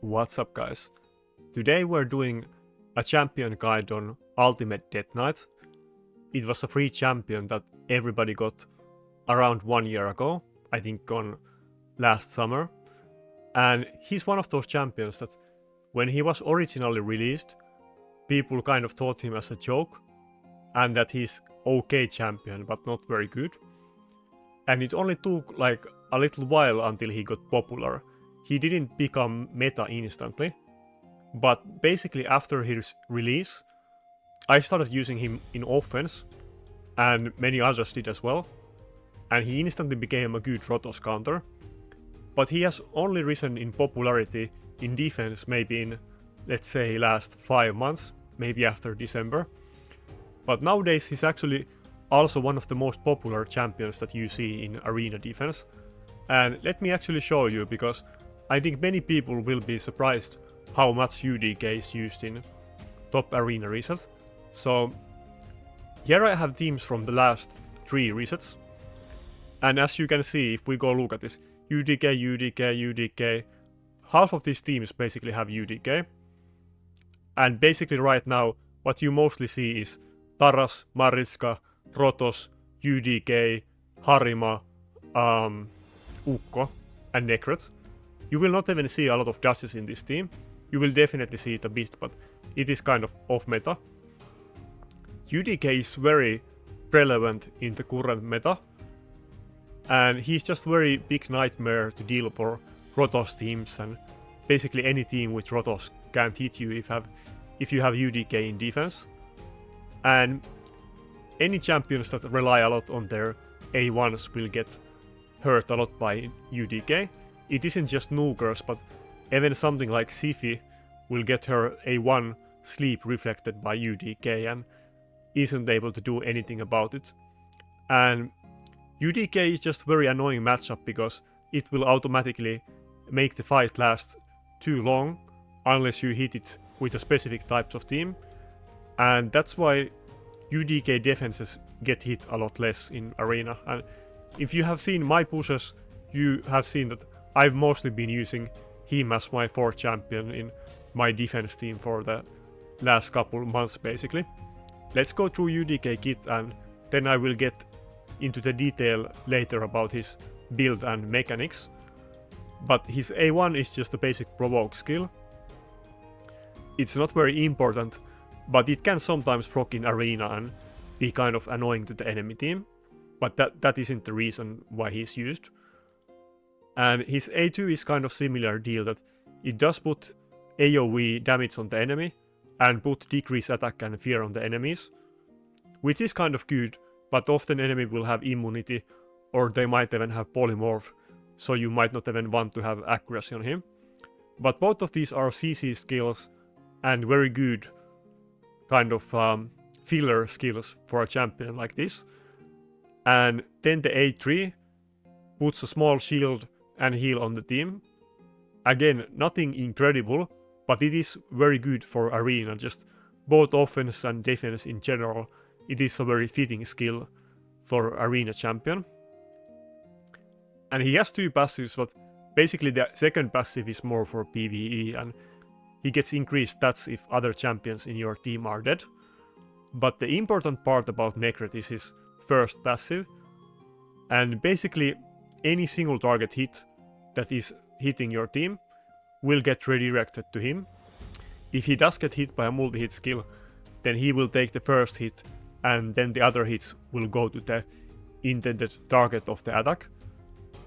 What's up, guys? Today we're doing a champion guide on Ultimate Death Knight. It was a free champion that everybody got around 1 year ago, I think on last summer. And he's one of those champions that when he was originally released, people kind of thought him as a joke and that he's okay champion but not very good. And it only took like a little while until he got popular. He didn't become meta instantly, but basically after his release, I started using him in offense, and many others did as well, and he instantly became a good Rotos counter. But he has only risen in popularity in defense maybe in, let's say, last 5 months, maybe after December. But nowadays he's actually also one of the most popular champions that you see in arena defense. And let me actually show you, because I think many people will be surprised how much UDK is used in top arena reset. So here I have teams from the last 3 resets. And as you can see, if we go look at this, UDK, UDK, UDK, half of these teams basically have UDK. And basically right now, what you mostly see is Taras, Mariska, Rotos, UDK, Harima, Ukko, and Nekret. You will not even see a lot of dashes in this team. You will definitely see it a bit, but it is kind of off meta. UDK is very relevant in the current meta, and he's just very big nightmare to deal for Rotos teams, and basically any team with Rotos can't hit you if you have UDK in defense. And any champions that rely a lot on their A1s will get hurt a lot by UDK. It isn't just nukers, but even something like Siphi will get her A1 sleep reflected by UDK and isn't able to do anything about it. And UDK is just very annoying matchup because it will automatically make the fight last too long unless you hit it with a specific types of team. And that's why UDK defenses get hit a lot less in arena. And if you have seen my pushes, you have seen that I've mostly been using him as my 4th champion in my defense team for the last couple months basically. Let's go through UDK kit and then I will get into the detail later about his build and mechanics. But his A1 is just a basic provoke skill. It's not very important, but it can sometimes proc in arena and be kind of annoying to the enemy team. But that isn't the reason why he's used. And his A2 is kind of similar deal, that it does put AoE damage on the enemy and put decrease attack and fear on the enemies, which is kind of good, but often enemy will have immunity or they might even have polymorph, so you might not even want to have accuracy on him. But both of these are CC skills and very good kind of filler skills for a champion like this. And then the A3 puts a small shield and heal on the team. Again, nothing incredible, but it is very good for arena, just both offense and defense in general. It is a very fitting skill for arena champion. And he has 2 passives, but basically the second passive is more for PvE, and he gets increased stats if other champions in your team are dead. But the important part about Nekret is his first passive, and basically any single target hit that is hitting your team will get redirected to him. If he does get hit by a multi-hit skill, then he will take the first hit and then the other hits will go to the intended target of the attack.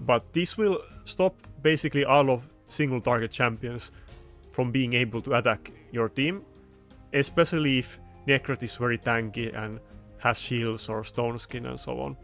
But this will stop basically all of single target champions from being able to attack your team, especially if Nekret is very tanky and has shields or stone skin and so on.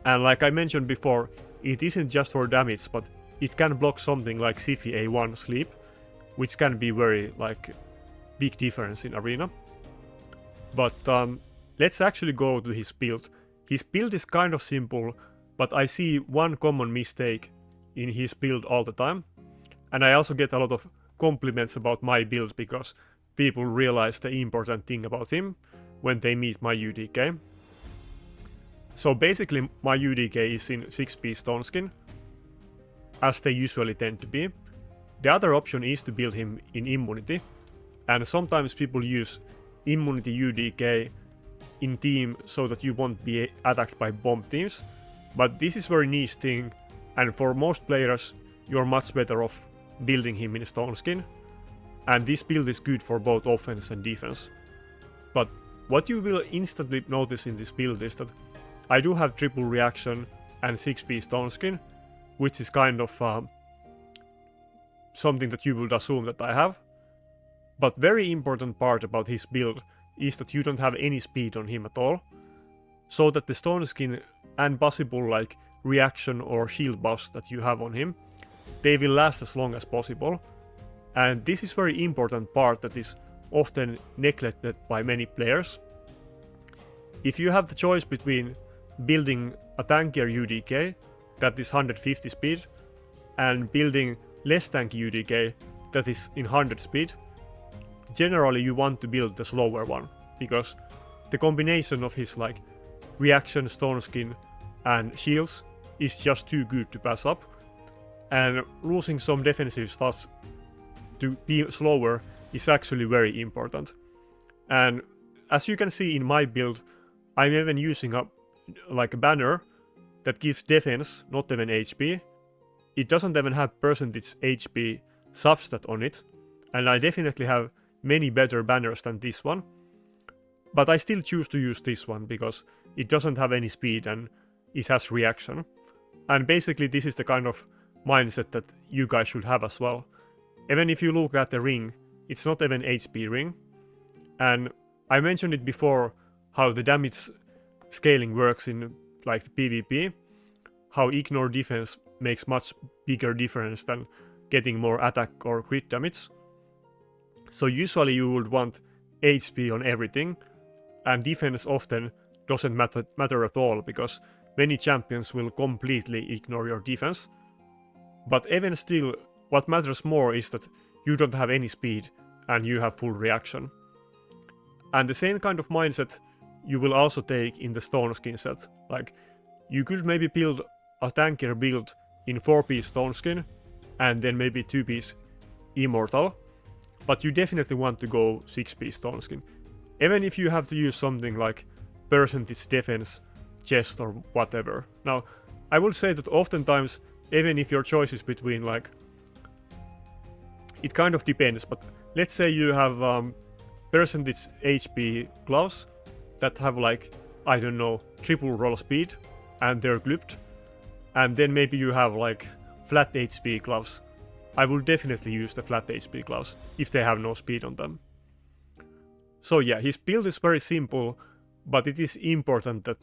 And like I mentioned before, it isn't just for damage, but it can block something like Siphi A1 sleep, which can be very like big difference in arena. But let's actually go to his build. His build is kind of simple, but I see one common mistake in his build all the time. And I also get a lot of compliments about my build because people realize the important thing about him when they meet my UDK. So basically my UDK is in 6-piece stone skin, as they usually tend to be. The other option is to build him in immunity, and sometimes people use immunity UDK in team so that you won't be attacked by bomb teams, but this is very niche thing, and for most players you're much better off building him in Stone Skin, and this build is good for both offense and defense. But what you will instantly notice in this build is that I do have triple reaction and 6p Stone Skin, which is kind of something that you would assume that I have. But very important part about his build is that you don't have any speed on him at all, so that the Stone Skin and possible like reaction or shield buffs that you have on him, they will last as long as possible. And this is very important part that is often neglected by many players. If you have the choice between building a tankier UDK that is 150 speed and building less tanky UDK that is in 100 speed, generally you want to build the slower one, because the combination of his like reaction, Stone Skin and shields is just too good to pass up, and losing some defensive stats to be slower is actually very important. And as you can see in my build, I'm even using a banner that gives defense, not even HP. It doesn't even have percentage HP substat on it, and I definitely have many better banners than this one. But I still choose to use this one because it doesn't have any speed and it has reaction. And basically this is the kind of mindset that you guys should have as well. Even if you look at the ring, it's not even HP ring. And I mentioned it before how the damage scaling works in like the PvP, how ignore defense makes much bigger difference than getting more attack or crit damage. So usually you would want HP on everything, and defense often doesn't matter at all, because many champions will completely ignore your defense. But even still, what matters more is that you don't have any speed and you have full reaction. And the same kind of mindset you will also take in the Stone Skin set. Like, you could maybe build a tankier build in 4-piece Stone Skin and then maybe 2-piece Immortal, but you definitely want to go 6-piece Stone Skin. Even if you have to use something like percentage defense, chest or whatever. Now, I will say that oftentimes, even if your choice is between like... It kind of depends, but let's say you have percentage HP gloves that have like, I don't know, triple roll speed and they're clipped, and then maybe you have like flat HP gloves. I will definitely use the flat HP gloves if they have no speed on them. So yeah, his build is very simple, but it is important that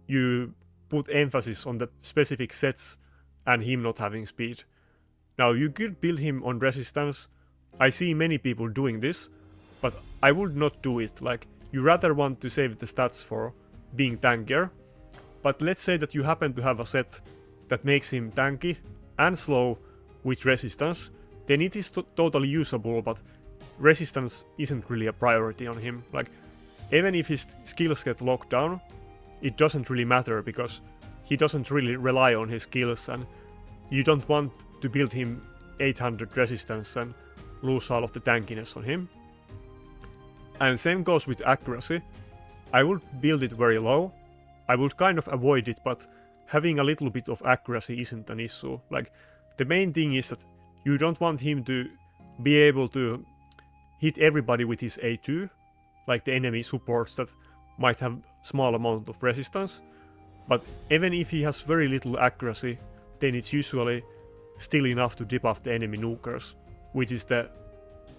you put emphasis on the specific sets and him not having speed. Now, you could build him on resistance. I see many people doing this, but I would not do it. Like, you rather want to save the stats for being tankier. But let's say that you happen to have a set that makes him tanky and slow with resistance, then it is totally usable, but resistance isn't really a priority on him. Like, even if his skills get locked down, it doesn't really matter because he doesn't really rely on his skills, and you don't want to build him 800 resistance and lose all of the tankiness on him. And same goes with accuracy. I would build it very low. I would kind of avoid it, but having a little bit of accuracy isn't an issue. Like, the main thing is that you don't want him to be able to hit everybody with his A2, like the enemy supports that might have small amount of resistance. But even if he has very little accuracy, then it's usually still enough to debuff the enemy nukers, which is the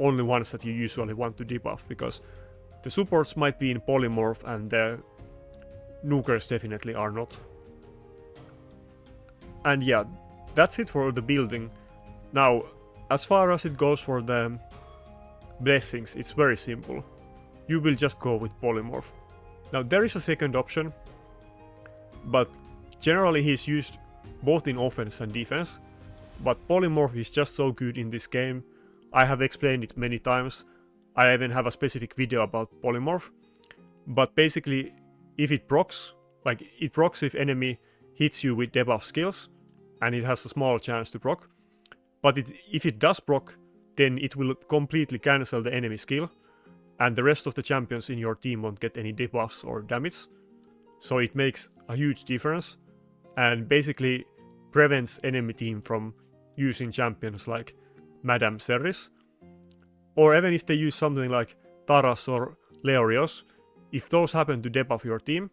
only ones that you usually want to debuff, because the supports might be in polymorph and the nukers definitely are not. And yeah, that's it for the building. Now, as far as it goes for the blessings, it's very simple. You will just go with polymorph. Now, there is a second option, but generally he's used both in offense and defense, but polymorph is just so good in this game. I have explained it many times. I even have a specific video about polymorph. But basically, if it procs, like it procs if enemy hits you with debuff skills, and it has a small chance to proc. but if it does proc, then it will completely cancel the enemy skill, and the rest of the champions in your team won't get any debuffs or damage. So it makes a huge difference, and basically prevents enemy team from using champions like Madame Ceres. Or even if they use something like Taras or Leorios, if those happen to debuff your team,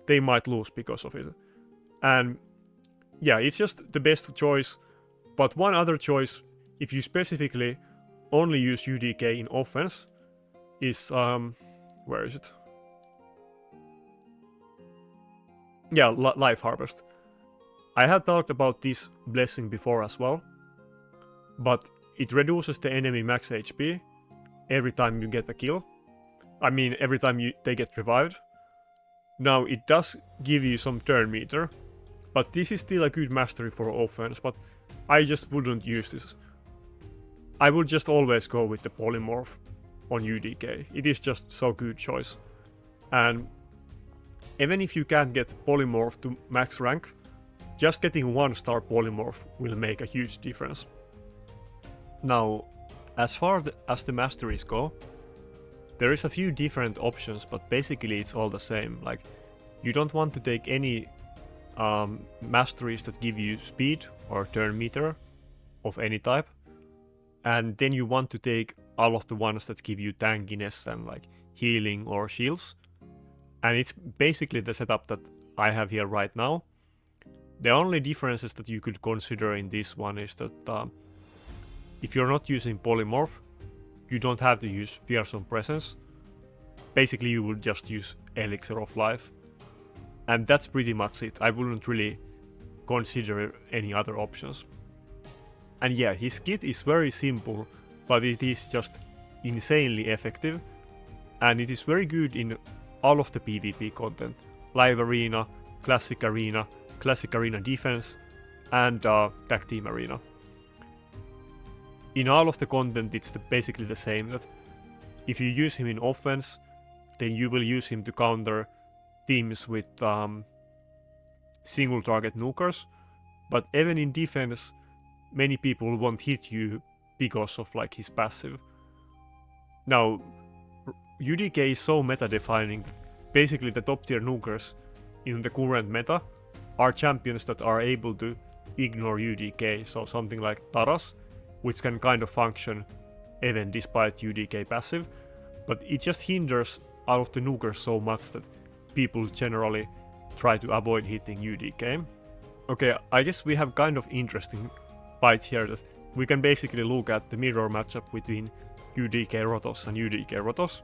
they might lose because of it. And yeah, it's just the best choice. But one other choice, if you specifically only use UDK in offense, is where is it? Yeah, Life Harvest. I had talked about this blessing before as well, but it reduces the enemy max HP every time you get a kill. I mean, every time they get revived. Now, it does give you some turn meter, but this is still a good mastery for offense, but I just wouldn't use this. I would just always go with the polymorph on UDK. It is just so good choice. And even if you can't get polymorph to max rank, just getting 1-star polymorph will make a huge difference. Now, as far as the masteries go, there is a few different options, but basically it's all the same. Like, you don't want to take any masteries that give you speed or turn meter of any type, and then you want to take all of the ones that give you tankiness and like healing or shields. And it's basically the setup that I have here right now. The only differences that you could consider in this one is that if you're not using polymorph, you don't have to use fearsome presence. Basically you would just use elixir of life. And that's pretty much it. I wouldn't really consider any other options. And yeah, his kit is very simple, but it is just insanely effective. And it is very good in all of the PvP content. Live Arena, Classic Arena Defense, and Tag Team Arena. In all of the content it's basically the same, that if you use him in offense, then you will use him to counter teams with single target nukers, but even in defense, many people won't hit you because of like his passive. Now, UDK is so meta defining, basically the top tier nukers in the current meta are champions that are able to ignore UDK, so something like Taras, which can kind of function even despite UDK passive, but it just hinders all of the nukers so much that people generally try to avoid hitting UDK. Okay, I guess we have kind of interesting fight here that we can basically look at the mirror matchup between UDK Rotos and UDK Rotos.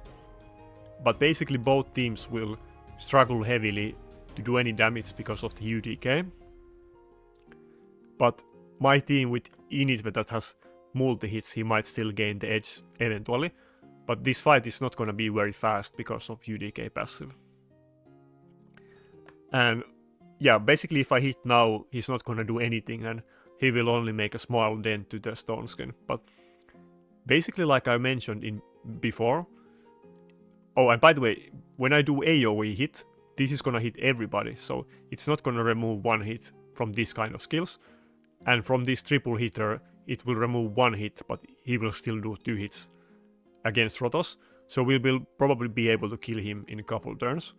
But basically both teams will struggle heavily to do any damage because of the UDK. But my team with Initve that has multi-hits, he might still gain the edge eventually. But this fight is not gonna be very fast because of UDK passive. And yeah, basically if I hit now, he's not gonna do anything and he will only make a small dent to the stone skin. But basically, like I mentioned before. Oh, and by the way, when I do AoE hit, this is gonna hit everybody, so it's not gonna remove one hit from this kind of skills. And from this triple hitter, it will remove one hit, but he will still do 2 hits against Rotos. So we will probably be able to kill him in a couple turns.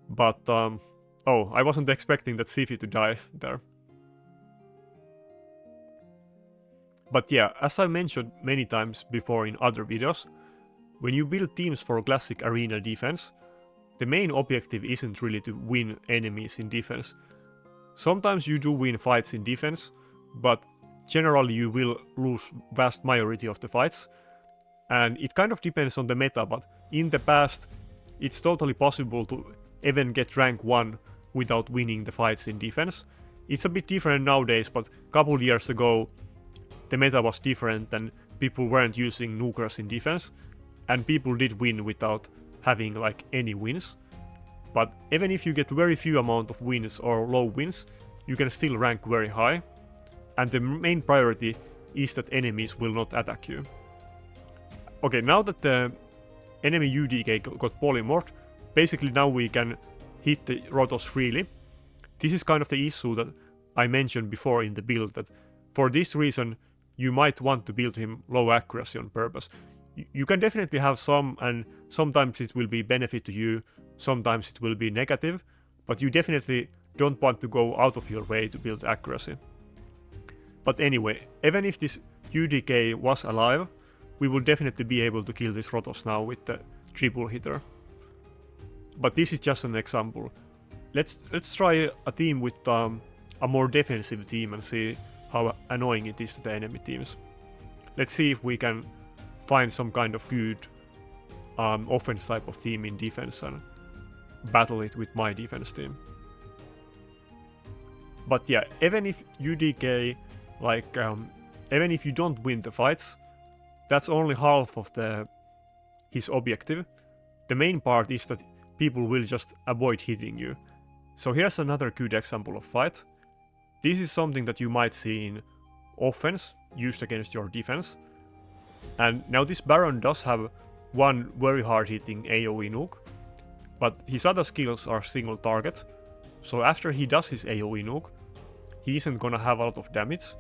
But, oh, I wasn't expecting that Sifi to die there. But yeah, as I mentioned many times before in other videos, when you build teams for classic arena defense, the main objective isn't really to win enemies in defense. Sometimes you do win fights in defense, but generally you will lose vast majority of the fights. And it kind of depends on the meta, but in the past it's totally possible to even get rank 1 without winning the fights in defense. It's a bit different nowadays, but a couple years ago the meta was different and people weren't using nukers in defense, and people did win without having like any wins. But even if you get very few amount of wins or low wins, you can still rank very high. And the main priority is that enemies will not attack you. Okay, now that the enemy UDK got polymorphed, basically now we can hit the Rotos freely. This is kind of the issue that I mentioned before in the build, that for this reason you might want to build him low accuracy on purpose. You can definitely have some, and sometimes it will be benefit to you, sometimes it will be negative, but you definitely don't want to go out of your way to build accuracy. But anyway, even if this UDK was alive, we will definitely be able to kill this Rotos now with the triple hitter. But this is just an example. Let's try a team with a more defensive team and see how annoying it is to the enemy teams. Let's see if we can find some kind of good offense type of team in defense and battle it with my defense team. But yeah, even if UDK, even if you don't win the fights, that's only half of his objective. The main part is that people will just avoid hitting you. So here's another good example of fight. This is something that you might see in offense used against your defense. And now this Baron does have one very hard hitting AoE nuke, but his other skills are single target. So after he does his AoE nuke, he isn't gonna have a lot of damage.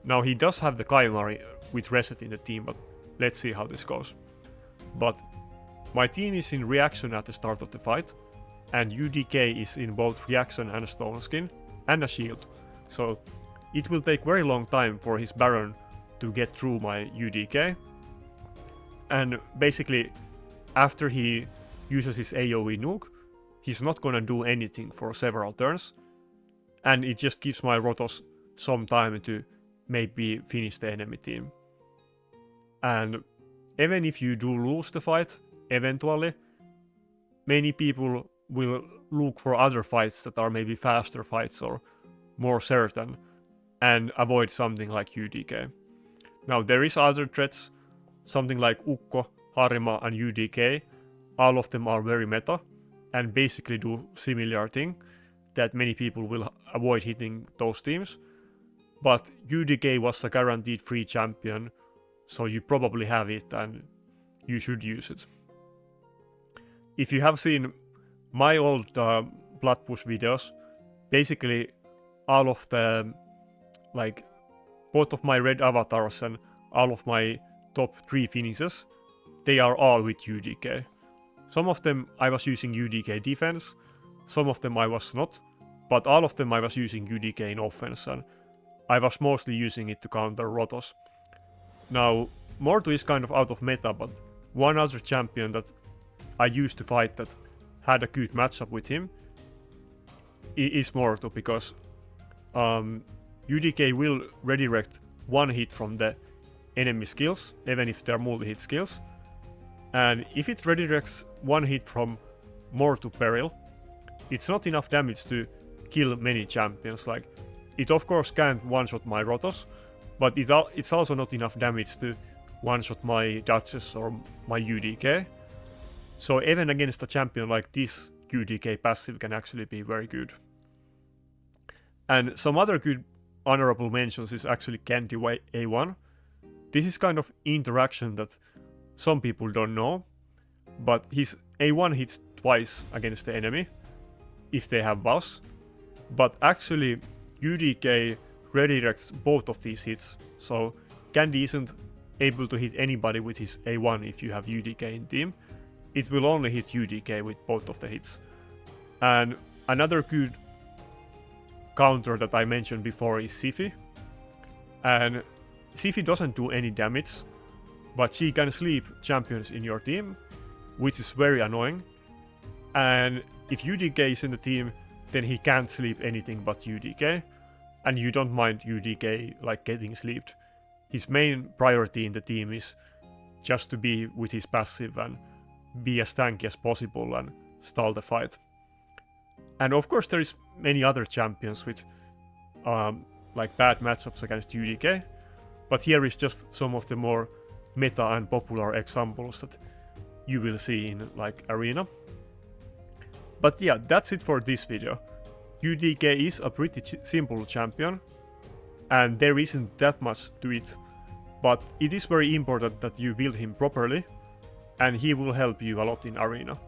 Now he does have the Kaimari with reset in the team, but let's see how this goes. But my team is in reaction at the start of the fight, and UDK is in both reaction and stone skin, and a shield. So it will take very long time for his Baron to get through my UDK. And basically, after he uses his AoE nuke, he's not gonna do anything for several turns. And it just gives my Rotos some time to maybe finish the enemy team. And even if you do lose the fight, eventually, many people will look for other fights that are maybe faster fights or more certain, and avoid something like UDK. Now there is other threats, something like Ukko, Harima and UDK. All of them are very meta, and basically do similar thing, that many people will avoid hitting those teams. But UDK was a guaranteed free champion, so you probably have it and you should use it. If you have seen my old Blood Push videos, basically all of the, both of my red avatars and all of my top 3 finishes, they are all with UDK. Some of them I was using UDK defense, some of them I was not, but all of them I was using UDK in offense, and I was mostly using it to counter Rotos. Now, Mortu is kind of out of meta, but one other champion that I used to fight that had a good matchup with him is Mortu, because UDK will redirect one hit from the enemy skills, even if they're multi-hit skills. And if it redirects one hit from Mortu Peril, it's not enough damage to kill many champions. It of course can't one-shot my Rotos, but it's also not enough damage to one-shot my Duchess or my UDK. So even against a champion like this, UDK passive can actually be very good. And some other good honorable mentions is actually Candy A1. This is kind of interaction that some people don't know, but his A1 hits twice against the enemy if they have buffs, but actually UDK redirects both of these hits, so Candy isn't able to hit anybody with his A1 if you have UDK in team. It will only hit UDK with both of the hits. And another good counter that I mentioned before is Siphi. And Siphi doesn't do any damage, but she can sleep champions in your team, which is very annoying. And if UDK is in the team, then he can't sleep anything but UDK, and you don't mind UDK getting sleeped. His main priority in the team is just to be with his passive and be as tanky as possible and stall the fight. And of course there is many other champions with bad matchups against UDK, but here is just some of the more meta and popular examples that you will see in Arena. But yeah, that's it for this video. UDK is a pretty simple champion, and there isn't that much to it, but it is very important that you build him properly, and he will help you a lot in Arena.